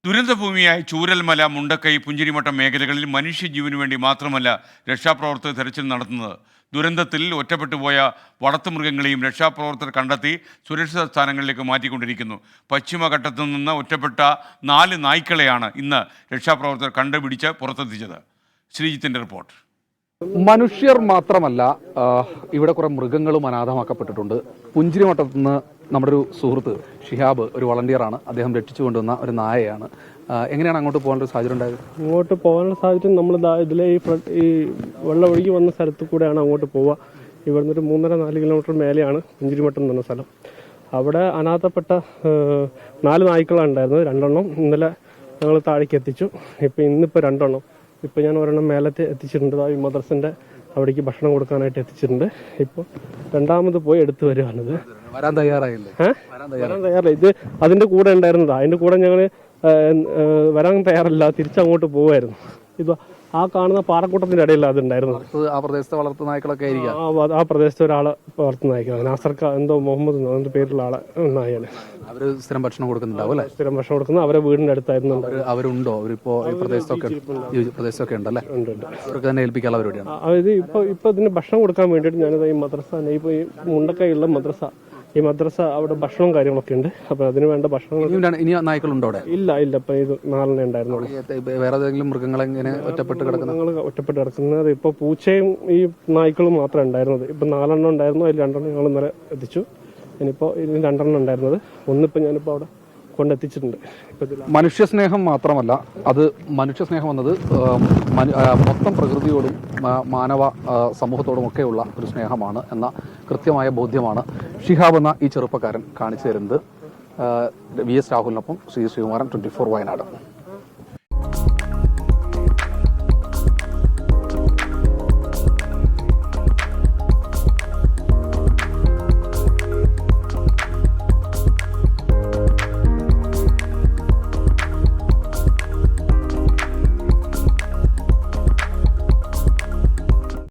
ദുരന്തഭൂമിയായ ചൂരൽമല, മുണ്ടക്കൈ, പുഞ്ചിരിമട്ടം മേഖലകളിൽ മനുഷ്യജീവനു വേണ്ടി മാത്രമല്ല രക്ഷാപ്രവർത്തകർ തെരച്ചിൽ നടത്തുന്നത്. ദുരന്തത്തിൽ ഒറ്റപ്പെട്ടുപോയ വളർത്തുമൃഗങ്ങളെയും രക്ഷാപ്രവർത്തകർ കണ്ടെത്തി സുരക്ഷിത സ്ഥാനങ്ങളിലേക്ക് മാറ്റിക്കൊണ്ടിരിക്കുന്നു. പശ്ചിമഘട്ടത്തു നിന്ന് ഒറ്റപ്പെട്ട 4 നായ്ക്കളെയാണ് ഇന്ന് രക്ഷാപ്രവർത്തകർ കണ്ടുപിടിച്ച് പുറത്തെത്തിച്ചത്. ശ്രീജിത്തിന്റെ റിപ്പോർട്ട്. മനുഷ്യർ മാത്രമല്ല, ഇവിടെ കുറെ മൃഗങ്ങളും അനാഥമാക്കപ്പെട്ടിട്ടുണ്ട്. പുഞ്ചിരിമട്ടത്തു നിന്ന് നമ്മുടെ ഒരു സുഹൃത്ത് ഷിഹാബ്, ഒരു വളണ്ടിയറാണ്, അദ്ദേഹം രക്ഷിച്ചു കൊണ്ടുവന്ന ഒരു നായയാണ്. എങ്ങനെയാണ് അങ്ങോട്ട് പോകാനുള്ള സാഹചര്യം ഉണ്ടായത്? അങ്ങോട്ട് പോകാനുള്ള സാഹചര്യം നമ്മൾ ഇതിലെ ഈ വെള്ളം ഒഴുകി വന്ന സ്ഥലത്ത് കൂടെയാണ് അങ്ങോട്ട് പോവുക. ഇവിടുന്ന് ഒരു 3.5-4 കിലോമീറ്റർ മേലെയാണ് പുഞ്ചിരിമട്ടം എന്ന് പറഞ്ഞ സ്ഥലം. അവിടെ അനാഥപ്പെട്ട 4 നായ്ക്കളുണ്ടായിരുന്നു. 2 എണ്ണം ഇന്നലെ ഞങ്ങൾ താഴേക്ക് എത്തിച്ചു. ഇന്നിപ്പോൾ 2 എണ്ണം. ഇപ്പോൾ ഞാൻ ഒരെണ്ണം മേലത്തെ എത്തിച്ചിട്ടുണ്ട്. ഈ മദ്രസിൻ്റെ അവിടേക്ക് ഭക്ഷണം കൊടുക്കാനായിട്ട് എത്തിച്ചിട്ടുണ്ട്. ഇപ്പോൾ രണ്ടാമത് പോയി എടുത്തു വരുവാണിത്. വരാൻ തയ്യാറായില്ലേ? വരാൻ തയ്യാറില്ല. ഇത് അതിൻ്റെ കൂടെ ഉണ്ടായിരുന്നതാ. അതിൻ്റെ കൂടെ ഞങ്ങൾ വരാൻ തയ്യാറല്ല, തിരിച്ചങ്ങോട്ട് പോകുമായിരുന്നു. ഇത് ആ കാണുന്ന പാറക്കൂട്ടത്തിന്റെ ഇടയിൽ അതുണ്ടായിരുന്നു. ആ പ്രദേശത്തെ വളർത്തു നായ്ക്കളൊക്കെ ആയിരിക്കാം. ആ പ്രദേശത്തെ ഒരാളെ വളർത്തു നായ്ക്കളാണ്. നാസർക്ക എന്തോ മുഹമ്മദ് എന്ന പേരുള്ള ആളെ നായാണ്. അവര് സ്ഥിരം ഭക്ഷണം കൊടുക്കുന്നുണ്ടാവും അല്ലേ? സ്ഥിരം ഭക്ഷണം കൊടുക്കുന്നത് അവരെ വീടിന്റെ അടുത്തായിരുന്നു. അവരുണ്ടോ? അവരിപ്പോ ഈ പ്രദേശത്തൊക്കെ ഉണ്ടല്ലേ? അവർക്ക് തന്നെ ഏൽപ്പിക്കാനുള്ള പരിപാടിയാണ്. അതായത് ഇപ്പൊ ഇതിന് ഭക്ഷണം കൊടുക്കാൻ വേണ്ടിയിട്ട് ഞാനിത് ഈ മദ്രസ, ഈ മുണ്ടക്കൈയുള്ള മദ്രസ, ഈ മദ്രസ അവിടെ ഭക്ഷണവും കാര്യങ്ങളൊക്കെ ഉണ്ട്. അപ്പൊ അതിന് വേണ്ട ഭക്ഷണം. ഇനി നായ്ക്കളുണ്ടോ അവിടെ? ഇല്ല. ഇപ്പൊ ഇത് 4 ഉണ്ടായിരുന്നുള്ളൂ. വേറെ ഏതെങ്കിലും മൃഗങ്ങളെ ഇങ്ങനെ ഒറ്റപ്പെട്ട് കിടക്കുന്നത് ഇപ്പൊ പൂച്ചയും ഈ നായ്ക്കളും മാത്രമേ ഉണ്ടായിരുന്നത്. ഇപ്പൊ 4 എണ്ണം ഉണ്ടായിരുന്നു. അതിൽ 2 എണ്ണം ഞങ്ങൾ ഇന്നലെ എത്തിച്ചു. ഇനി 2 എണ്ണം ഉണ്ടായിരുന്നത്. ഒന്നിപ്പോ ഞാനിപ്പോ അവിടെ കൊണ്ടെത്തിച്ചിട്ടുണ്ട്. മനുഷ്യസ്നേഹം മാത്രമല്ല, അത് മനുഷ്യസ്നേഹം എന്നത് മൊത്തം പ്രകൃതിയോടും മാനവ സമൂഹത്തോടും ഒക്കെയുള്ള ഒരു സ്നേഹമാണ് എന്ന കൃത്യമായ ബോധ്യമാണ് ഷിഹാബ് എന്ന ഈ ചെറുപ്പക്കാരൻ കാണിച്ചു തരുന്നത്. VS രാഹുലിനൊപ്പം ശ്രീകുമാരൻ, 24 വയനാട്.